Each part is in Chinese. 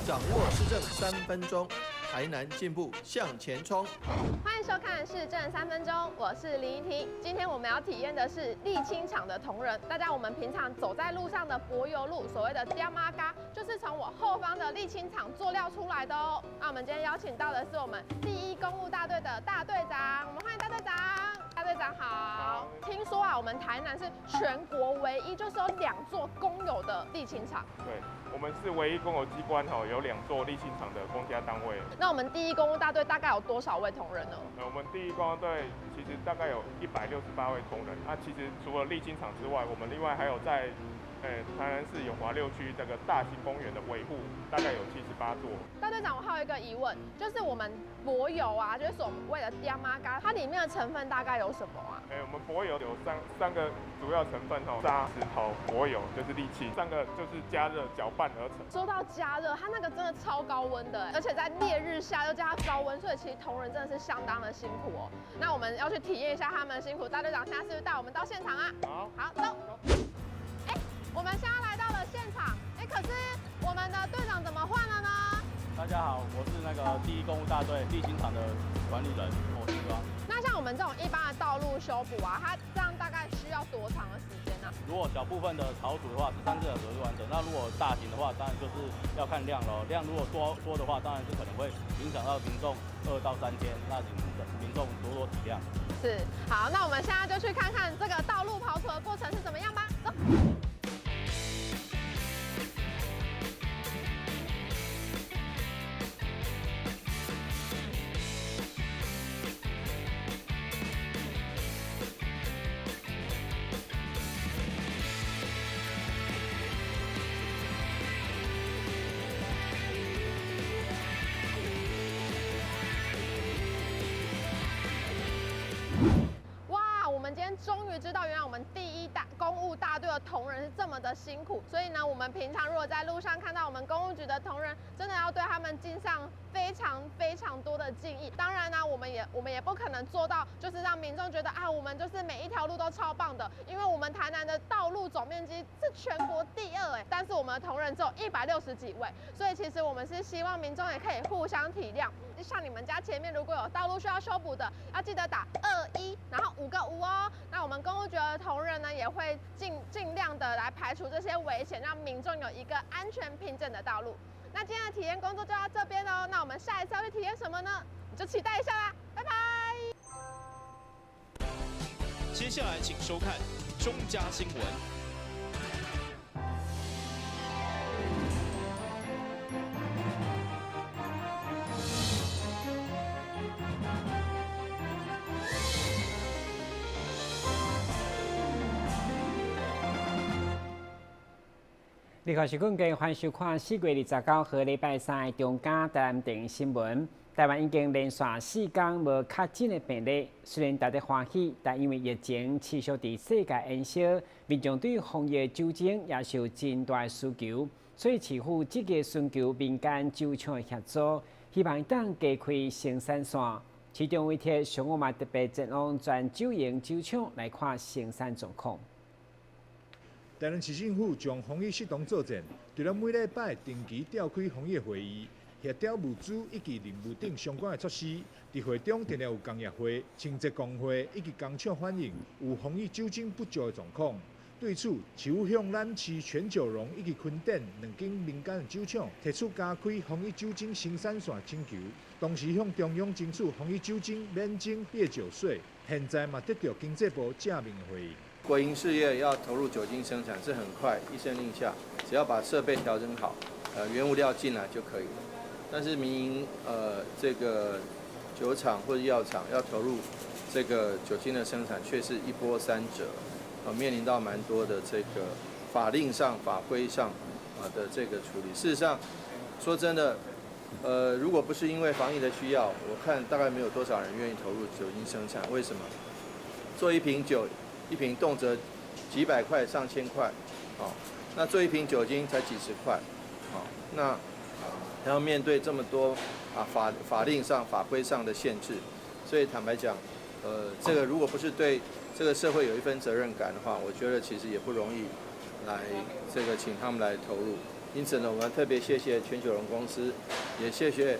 掌握市政3分钟，台南进步向前冲。欢迎收看《市政3分钟》，我是林怡婷。今天我们要体验的是沥青厂的同仁。我们平常走在路上的柏油路，所谓的雕妈嘎，就是从我后方的沥青厂做料出来的哦。那我们今天邀请到的是我们第1公务大队的大队长，我们欢迎大队长。大队长好。听说啊，我们台南是全国唯一就是有2座公有的沥青厂。对，我们是唯一公有机关有2座沥青厂的公家单位。那我们第1公务大队大概有多少位同仁呢？我们第1公务队其实大概有168位同仁。其实除了沥青厂之外，我们另外还有在台南市永华6区这个大型公园的维护，大概有78座。大队长，我还有一个疑问，就是我们柏油啊，就是我们为了雕妈嘎，它里面的成分大概有什么啊？我们柏油有三个主要成分沙、石头、柏油就是沥青，3个就是加热搅拌而成。说到加热，它那个真的超高温的，而且在烈日下又加高温，所以其实同仁真的是相当的辛苦哦。那我们要去体验一下他们的辛苦，大队长现在是不是带我们到现场啊？好，走。我们现在来到了现场，可是我们的队长怎么换了呢？大家好，我是那个第1公务大队沥青厂的管理人，我是庄。那像我们这种一般的道路修补啊，它这样大概需要多长的时间呢？如果小部分的草组的话，13次的手续完成。那如果大型的话，当然就是要看量咯。量如果多的话，当然是可能会影响到民众2到3天，那请民众多体谅。是，好，那我们现在就去看看这个道路刨除的过程是怎么样吧。走。终于知道，原来我们第1公务大队的同仁是这么的辛苦，所以呢，我们平常如果在路上看到我们公务局的同仁，真的要对他们敬上非常多的敬意。当然呢，我们也不可能做到，就是让民众觉得啊，我们就是每一条路都超棒的，因为我们台南的道路总面积是全国第2但是我们的同仁只有160几位，所以其实我们是希望民众也可以互相体谅。像你们家前面如果有道路需要修补的，要记得打21，然后5个5哦。那我们公务局的同仁呢，也会尽量的来排除这些危险，让民众有一个安全平整的道路。那今天的体验工作就到这边哦。那我们下一次要去体验什么呢？你就期待一下啦，拜拜。接下来请收看中嘉新闻。你好，是阮家欢收看4月29号礼拜3中嘉台南电影新闻。台湾已经连续4天无确诊的病例，虽然大家欢喜，但因为疫情持续伫世界延烧，民众对防疫酒精也是有真大的需求，所以市府积极寻求民间酒厂的协助，希望当加开生产线。其中为贴上午嘛特别前往全酒营酒厂来看生产状况。台南市政府将防疫适当作战，除了每礼拜定期召开防疫会议，协调物资以及任务等相关的措施。伫会中定定有工业会、清洁工会以及工厂反映有防疫酒精不足的状况。对此，市府向咱市全九龙以及坤甸2间民间的酒厂提出加开防疫酒精生产线请求，同时向中央争取防疫酒精免征烈酒税。现在嘛得到经济部正面的回应。国营事业要投入酒精生产是很快，一声令下，只要把设备调整好，原物料进来就可以了。但是民营这个酒厂或者药厂要投入这个酒精的生产，却是一波三折，面临到蛮多的这个法令上、法规上的这个处理。事实上，说真的，如果不是因为防疫的需要，我看大概没有多少人愿意投入酒精生产。为什么？做一瓶酒，一瓶动辄几百块、上千块，那做一瓶酒精才几十块，那还要面对这么多法令上、法规上的限制，所以坦白讲，这个如果不是对这个社会有一份责任感的话，我觉得其实也不容易来这个请他们来投入。因此呢，我们特别谢谢全九荣公司，也谢谢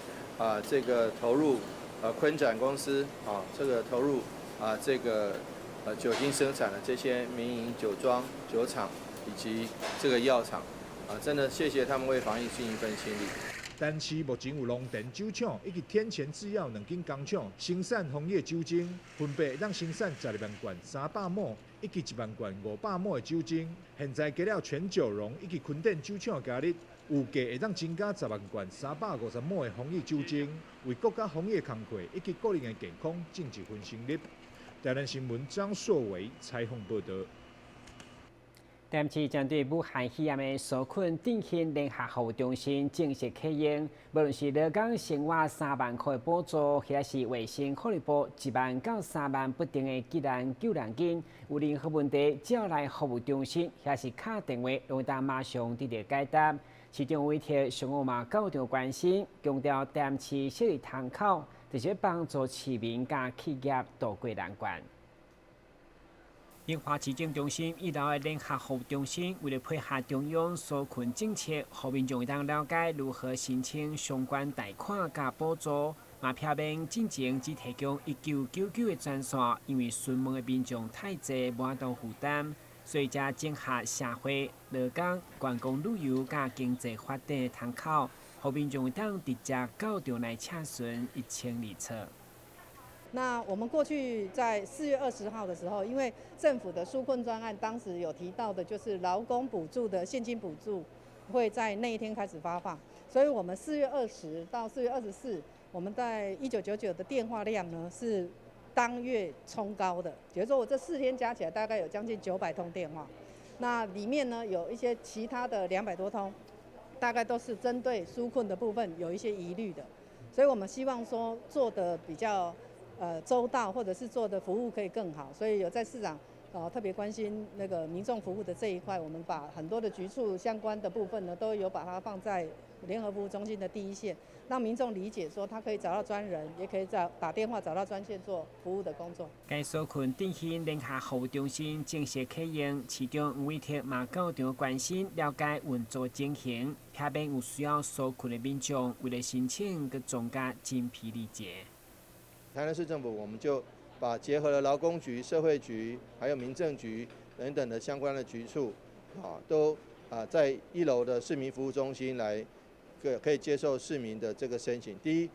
这个投入昆展公司这个投入这个酒精生产的这些民营酒庄、酒厂以及这个药厂真的谢谢他们为防疫尽一份心力。但是目前有农田酒厂以及天前制药2间工厂生产红叶酒精，分别让生产12万罐300亩以及1万罐500亩的酒精。现在加了全九荣以及昆典酒厂加入，预计会当增加10万罐350亩的红叶酒精，为国家防疫工作以及个人的健康尽一份心力。台南新闻张硕伟采访报道。台市针对武汉肺炎的纾困振兴联合服务中心正式启用，无论是劳工生活3万块的补助，或者是卫生福利部1万到3万不等的急难救援金，有任何问题只要来服务中心，或是打电话，拢当马上得到解答。市长委托上午嘛高度关心，强调台市设立窗口，就是帮助市民甲企业渡过难关。樱花市政中心一楼的联合服务中心，为了配合中央纾困政策，让民众会当了解如何申请相关贷款甲补助。嘛，票面进前只提供1999的专线，因为询问的民众太济，无法度负担，所以才整合社会、劳工、观光旅游甲经济发展的窗口，让民众会当直接到场来查询1002册。那我们过去在4月20号的时候，因为政府的纾困专案，当时有提到的就是劳工补助的现金补助会在那一天开始发放，所以我们4月20到4月24，我们在1999的电话量呢是当月冲高的，也就是说我这4天加起来大概有将近900通电话，那里面呢有一些其他的200多通，大概都是针对纾困的部分有一些疑虑的，所以我们希望说做的比较周到，或者是做的服务可以更好，所以有在市长特别关心那个民众服务的这一块，我们把很多的局处相关的部分呢，都有把它放在联合服务中心的第一线，让民众理解说他可以找到专人，也可以打电话找到专线做服务的工作。该纾困振兴联合服务中心正式启用，市长吴伟霆嘛到场关心了解运作情形，下边有需要纾困的民众，为了申请佮增加精疲力竭。台南市政府我们就把结合了劳工局、社会局，还有民政局等等的相关的局处，都在1楼的市民服务中心来，可以接受市民的这个申请。第一，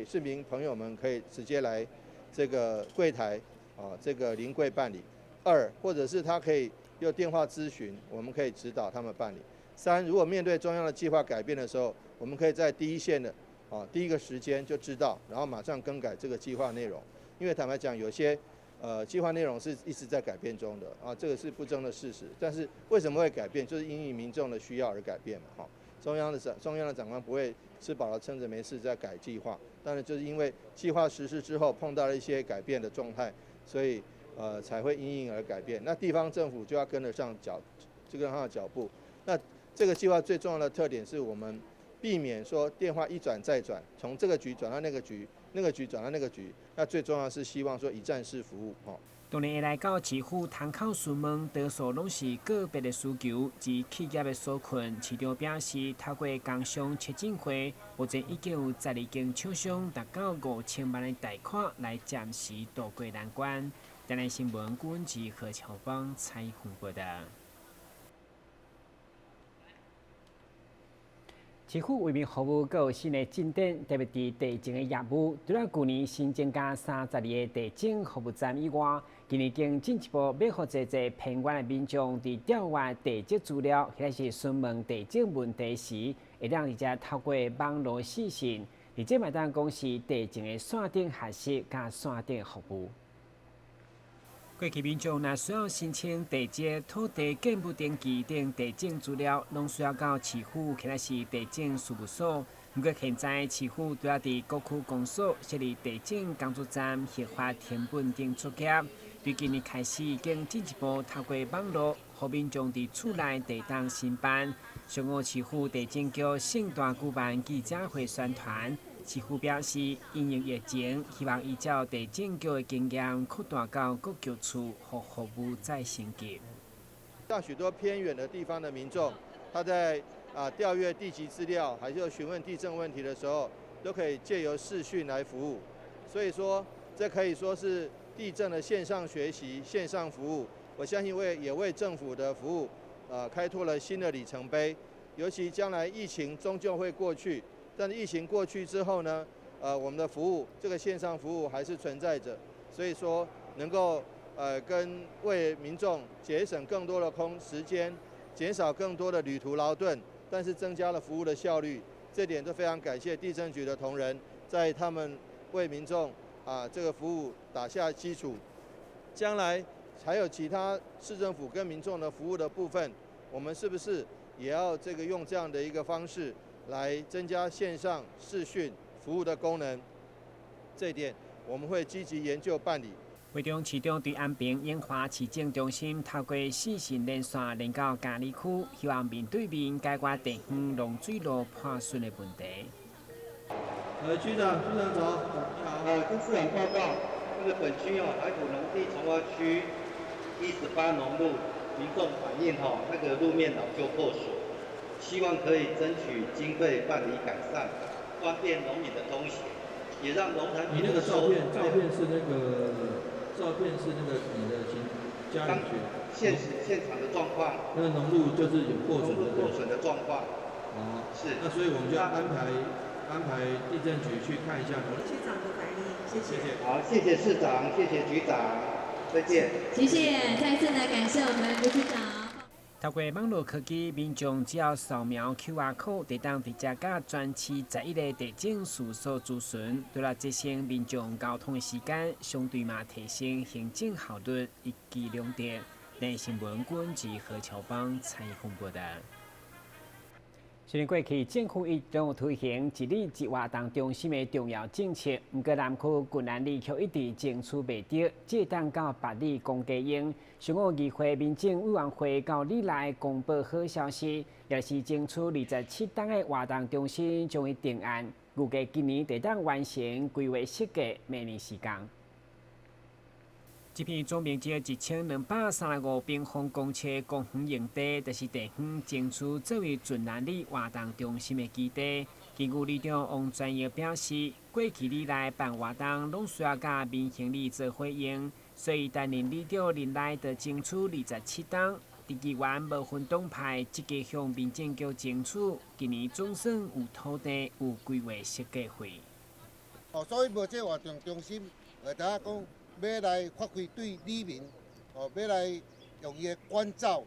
市民朋友们可以直接来这个柜台这个临柜办理；二，或者是他可以用电话咨询，我们可以指导他们办理；三，如果面对中央的计划改变的时候，我们可以在第一线的第一个时间就知道，然后马上更改这个计划内容。因为坦白讲，有些计划内容是一直在改变中的这个是不争的事实。但是为什么会改变？就是因应民众的需要而改变嘛中央的长官不会吃饱了撑着没事在改计划，但是就是因为计划实施之后碰到了一些改变的状态，所以才会因应而改变。那地方政府就要跟得上脚步。那这个计划最重要的特点是我们避免说电话一转再转，从这个局转到那个局，那个局转到那个局。那最重要是希望说一站式服务当年来到市府窗口询问，多数拢是个别的需求及企业的纾困。市长表示，透过工商促进会，目前已经有12间厂商达到5000万的贷款来暂时渡过难关。台南新闻顾文吉何乔芳采访报道。市府为民服务阁有新的进展，特别伫地政的业务，除了去年新增加32个地政服务站以外，今年更进一步要互一个偏远的民众伫调阅地质资料，或者是询问地政问题时，会让直接透过网络视讯，而这嘛当讲是地政的线顶学习加线顶服务。过去民众若需要申请地质、土地建物登记等地政资料，拢需要到市府或者是地政事务所。不过现在市府都要伫各区公所设立地政工作站，核发填本等作业。对今年开始，已经进一步透过网络，让民众伫厝内地当申办。上午市府地政局盛大举办记者会宣传。市府表示，因应疫情，希望依照地政局的经验，扩大到各局处，和服务再升级。像许多偏远的地方的民众，他在调阅地籍资料，还是询问地震问题的时候，都可以借由视讯来服务。所以说，这可以说是地震的线上学习、线上服务。我相信也为政府的服务，开拓了新的里程碑。尤其将来疫情终究会过去，但是疫情过去之后呢，我们的服务这个线上服务还是存在着。所以说，能够为民众节省更多的时间，减少更多的旅途劳顿，但是增加了服务的效率。这点都非常感谢地震局的同仁，在他们为民众这个服务打下基础。将来还有其他市政府跟民众的服务的部分，我们是不是也要用这样的一个方式来增加线上视讯服务的功能？这一点我们会积极研究办理。会中市长对安平樱花市政中心透过4线连线连到嘉里区，希望面对面解决地方弄水路破损的问题。局长早。跟市长报告，本区海埔农地重划区18农路，民众反映路面老旧破损，希望可以争取经费办理改善，方便农民的通行，也让农产品。你那个照片是那个你的家里现场的状况。那个农路就是有破损的状况。是。那所以我们就要安排地震局去看一下。局长的反应，谢谢。好，谢谢市长，谢谢局长，再见。谢谢，再次来感谢我们卢局长。透过网络科技，民众只要扫描 QR code， 就当直接甲全市11个地震事所咨询，除了节省民众交通的时间，相对嘛提升行政效率以及良点。内新闻管及何乔邦采访报道。虽然过去政府一直有推行一里一活动中心的重要政策，不过南区郡南里却一直争取未得，这等到8里公家用。上午议会民政委员会到里来公布好消息，也是争取27档的活动中心将会定案，预计今年得当完成规划设计，明年施工。这片总面积1235平方公尺公园用地，就是地方争取作为郡南里活动中心的基地。根据里长王专业表示，过去里内办活动拢需要甲民营里做伙用，所以担任里长任内就争取27档。地议员无分党派，积极向民政局争取，今年总算有土地有规划设计会。所以无这活动中心，大家讲。要来发挥对里民，要来用伊的关照，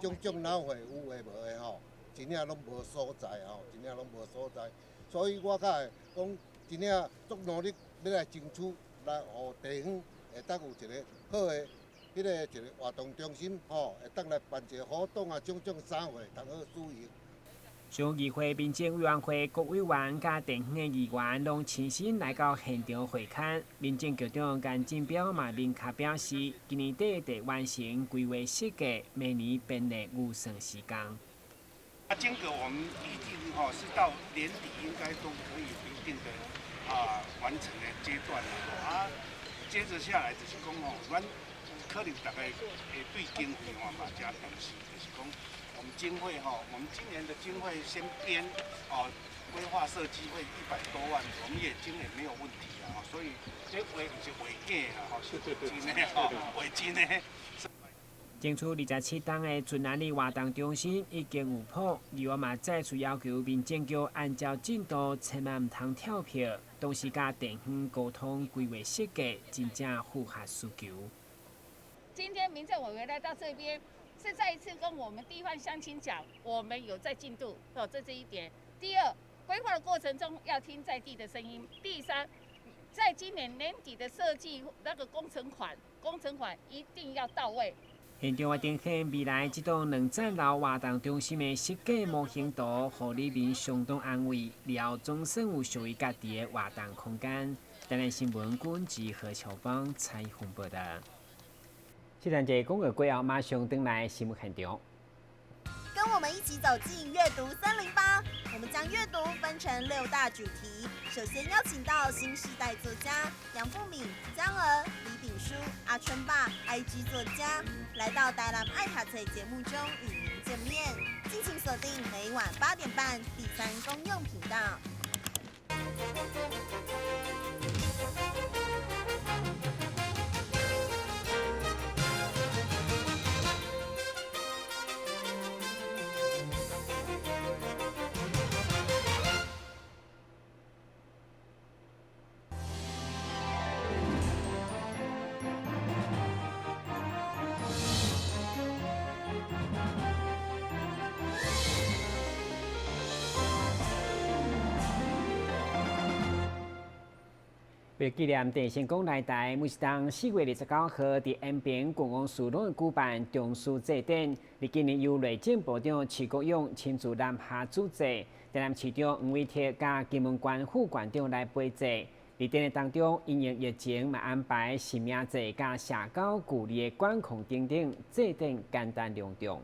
种种脑会有诶无诶真正拢无所在真正拢无所在。所以我较会讲，真正足努力要来争取，来互地方会当有一个好诶，一个活动中心会当来办一个活动种种啥会当好使用。上议会民政委员会各委员甲地方的议员拢亲身来到现场会勘。民政局长颜金彪嘛明确表示，今年底得完成规划设计，明年编列预算施工。间隔我们预定是到年底应该都可以有一定的完成的阶段了接着下来就是讲咱可能大概会对经费嘛加重视，就是讲。我们经费我们今年的经费先编规划设计费100多万，我们也今年没有问题所以这会是违建是真的违真的。争取27档的郡南里活动中心已经有谱，而我嘛再次要求民政局按照进度，千万唔通跳票，同时甲地方沟通规划设计，真正符合需求。今天民政委员来到这边。是再一次跟我们地方乡亲讲，我们有在进度，这是一点。第二，规划的过程中要听在地的声音。第三，在今年年底的设计那个工程款一定要到位。现场定现未来这栋2层楼活动中心的设计模型图，互里民相当安慰。以后总算有属于家己的活动空间。台南新闻管及何乔邦采访报道。这段节广告过后，马上登来新闻现场。跟我们一起走进阅读森林吧！我们将阅读分成6大主题。首先邀请到新时代作家杨富敏、江儿、李炳书、阿春爸、IG 作家，来到台南爱读册节目中与您见面。敬请锁定每晚8点半第3公用频道。为纪念郑成功来台，每当4月29号伫延平公王树拢会举办中书祭典。而今年由内政部长徐国勇亲自南下主祭，台南市长黄伟哲加金门县副县长来陪祭。而典礼当中，因应疫情，嘛安排神明祭加社交距离的管控等等，祭典简单隆重。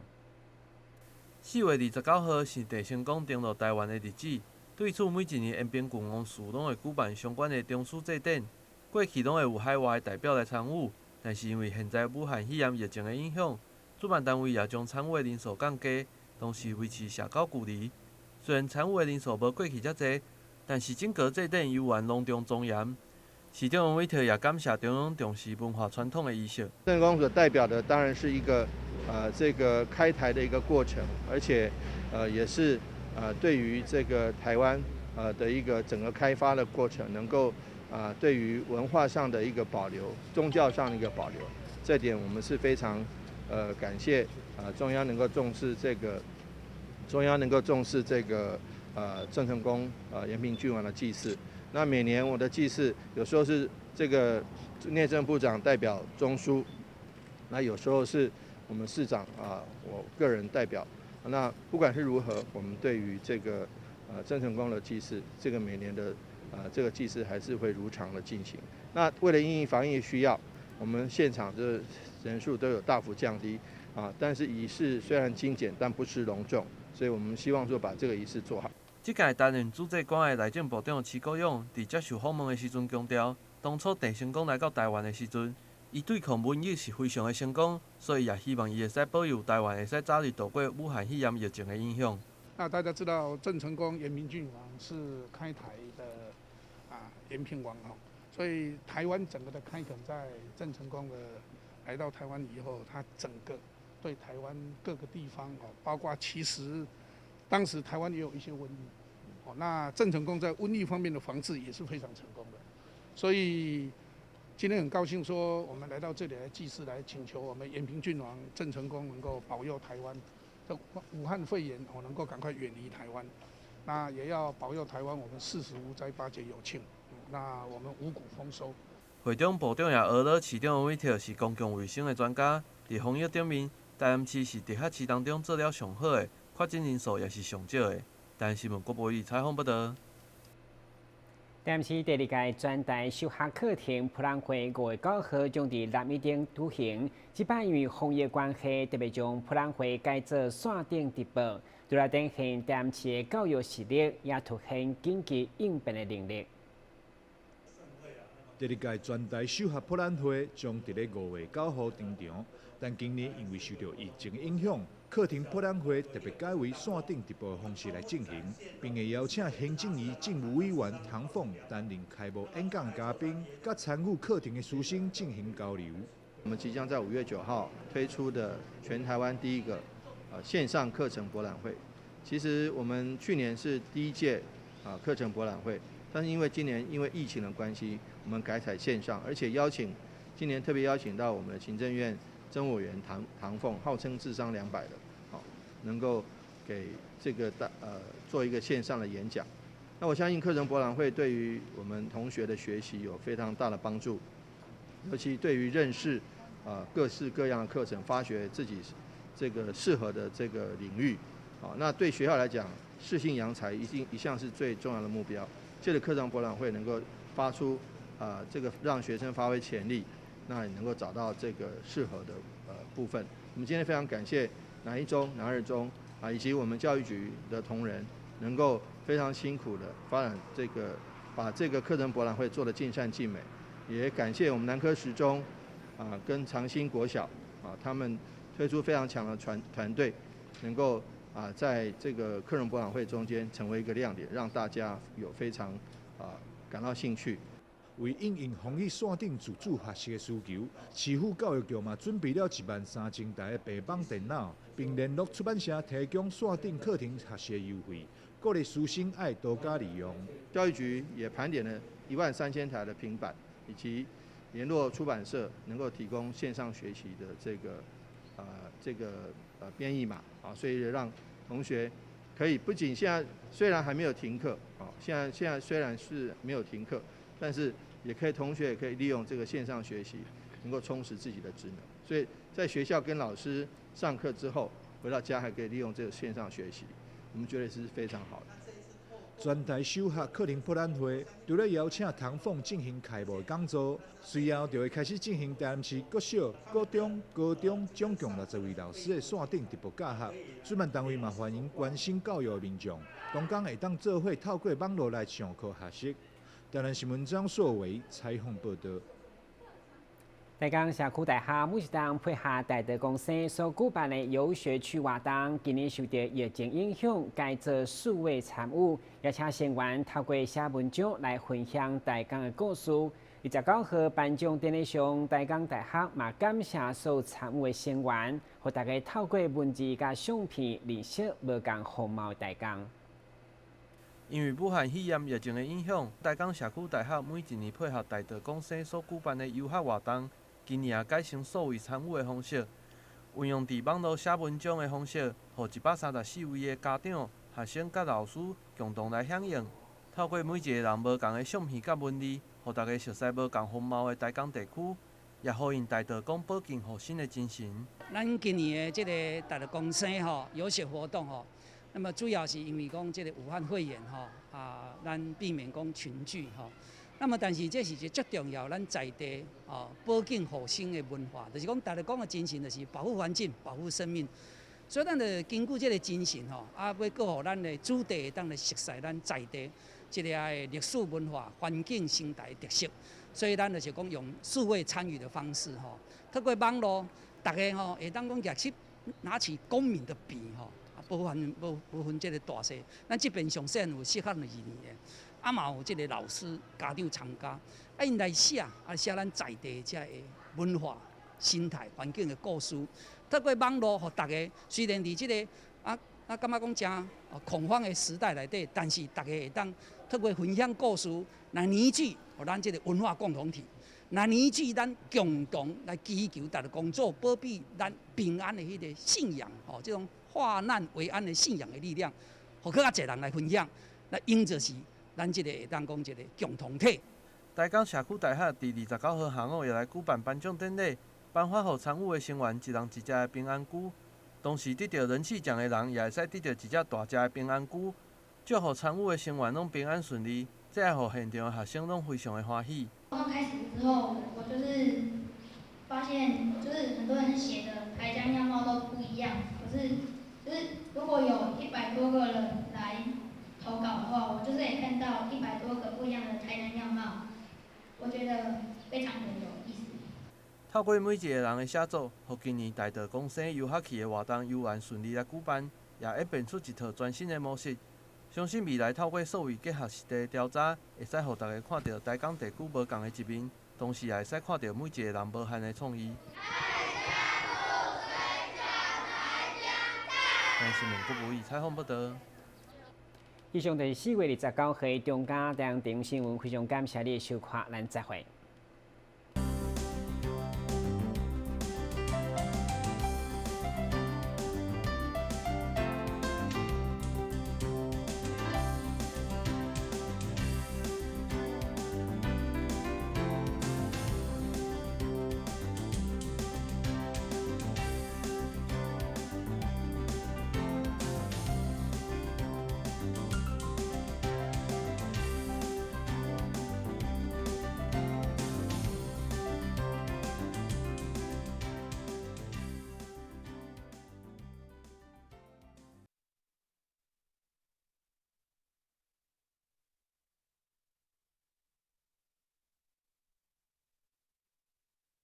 4月29号是郑成功登陆台湾的日子。对此，每一年延平郡王祠拢会举办相关的中书祭典。过去拢会有海外的代表来参与，但是因为现在武汉肺炎疫情的影响，主办单位也将参与的人数降低，同时维持社交距离。虽然参与的人数无过去遮济，但是整个祭典悠然隆重庄严。市长王伟哲也感谢中央重视文化传统的仪式。郑成功所代表的当然是一个这个开台的一个过程，而且也是对于这个台湾的一个整个开发的过程，能够对于文化上的一个保留，宗教上的一个保留，这点我们是非常感谢中央能够重视这个，郑成功延平郡王的祭祀。那每年我的祭祀有时候是这个内政部长代表中书，那有时候是我们市长我个人代表。那不管是如何，我们对于这个郑成功的祭祀，这个每年的这个祭祀还是会如常的进行。那为了因应防疫需要，我们现场的人数都有大幅降低但是仪式虽然精简，但不失隆重，所以我们希望说把这个仪式做好。这届担任主祭官的内政部长徐国勇，伫接受访问的时阵强调，当初郑成功来到台湾的时阵，伊对抗瘟疫是非常的成功，所以也希望伊会使保佑台湾会使早日度过武汉肺炎疫情的影响。那大家知道郑成功延平郡王是开台的延平王所以台湾整个的开垦在郑成功的来到台湾以后，他整个对台湾各个地方包括其实当时台湾也有一些瘟疫那郑成功在瘟疫方面的防治也是非常成功的，所以。今天很高兴说，我们来到这里来祭祀，来请求我们延平郡王郑成功能够保佑台湾，这武汉肺炎能够赶快远离台湾。那也要保佑台湾，我们40无灾8节有庆，那我们五谷丰收。会中部长也讹了市长王伟哲是公共卫生的专家，在防疫顶面，台南市是直辖市当中做了上好的，确诊人数也是上少的。台南新闻郭博宇采访报道。台南市第2届专题授学课程普兰会5月9号将伫南一顶举行。这摆因为防疫关系，特别将普兰会改做线顶直播，除了展现台南市的教育实力，也凸显紧急应变的能力。第2届专题授学普兰会将伫咧5月9号登场，但今年因为受到疫情影响，课程普兰会特别改为线顶直播的方式来进行，并会邀请行政院政务委员唐凤担任开幕演讲嘉宾，甲参与课程的师生进行交流。我们即将在5月9号推出的全台湾第一个线上课程博览会。其实我们去年是第1届课程博览会，但是因为今年因为疫情的关系，我们改采线上，而且今年特别邀请到我们的行政院政务委员唐凤，号称智商200的，能够给这个做一个线上的演讲。那我相信课程博览会对于我们同学的学习有非常大的帮助，尤其对于认识各式各样的课程，发掘自己这个适合的这个领域。那对学校来讲，适性扬才一向是最重要的目标。借着课程博览会能够发出这个让学生发挥潜力，那也能够找到这个适合的部分。我们今天非常感谢南一中、南二中以及我们教育局的同仁，能够非常辛苦的发展把这个课程博览会做得尽善尽美。也感谢我们南科10中跟长兴国小他们推出非常强的团队能够在这个客人博览会中间成为一个亮点，让大家有非常感到兴趣。为应应防疫线顶自主学习的需求，市府教育局嘛准备了13000台的白板电脑，并联络出版社提供线顶课程学习优惠，鼓励师生爱多加利用。教育局也盘点了13000台的平板，以及联络出版社能够提供线上学习的这个编译码所以让同学可以不仅现在虽然还没有停课现在虽然是没有停课，但是同学也可以利用这个线上学习，能够充实自己的职能。所以在学校跟老师上课之后，回到家还可以利用这个线上学习，我们觉得是非常好的。全台首学课程博览会，除了邀请唐凤进行开幕讲座，随后就会开始进行台南市国小、高中总共60位老师的线顶直播教学。主办单位嘛欢迎关心教育的民众，同工会当做伙透过网络来上课学习。台南新闻张硕伟采访报道。台江社区大学每一档配合台德公司所举办的游学区活动，今年受到疫情影响，改做数位参与，也请成员透过写文章来分享台江的故事。29号颁奖典礼上，台江大学嘛感谢所参与的成员，和大家透过文字甲相片认识无同风貌的台江。因为武汉肺炎疫情的影响，台江社区大学每一年配合台德公司所举办的游学活动，今年也改成数位参与的方式，运用伫网络写文章的方式，和134位的家长、学生甲老师共同来响应。透过每一个人无同的相片甲文字，互大家熟悉无同风貌的台江地区，也呼应台德讲保健护身的精神。咱今年的这个台德公司游学活动那么主要是因为讲这个武汉肺炎咱避免讲群聚那么但是这是一最重要，咱在地保健护身的文化，就是讲大家讲的精神，就是保护环境、保护生命。所以咱就根据这个精神要搁互咱的子弟当来熟悉咱在地这个历史文化、环境生态特色。所以咱就是讲用数位参与的方式透过网络，大家会当讲拿起公民的笔不分这个大小，咱这边上线有适合2年的，嘛有这个老师、家长参加，因来写咱在地这个文化、生态、环境的故事。透过网络，互大家虽然伫这个感觉讲真恐慌的时代内底，但是大家会当透过分享故事来凝聚咱这个文化共同体，来凝聚咱共同来祈求大家工作保庇咱平安的迄个信仰这种化难为安的信仰的力量，互更较侪人来分享，来因就是咱这个会当讲一个共同体。台江社区大学伫29号下午也来举办颁奖典礼，颁发予参与的成员一人一只的平安菇。同时得到人气奖的人也会使得到一只大只的平安菇，祝福参与的成员拢平安顺利，这也互现场的学生拢非常的欢喜。刚开始之后，我就是发现，就是很多人写的台江样貌都不一样，可是如果有100多个人来投稿的话，我就是也看到100多个不一样的台南样貌，我觉得非常的有意思。透过每一个人的写作，互今年台德公司游学期的活动悠然顺利来举办，也演变出一套全新的模式。相信未来透过数位结合实地调查，会使互大家看到台江地区无同的一面，同时也会使看到每一个人无限的创意。台新闻郭武义采访报道。以上就是4月29号中嘉台中新闻，非常感谢你的收看，咱再会。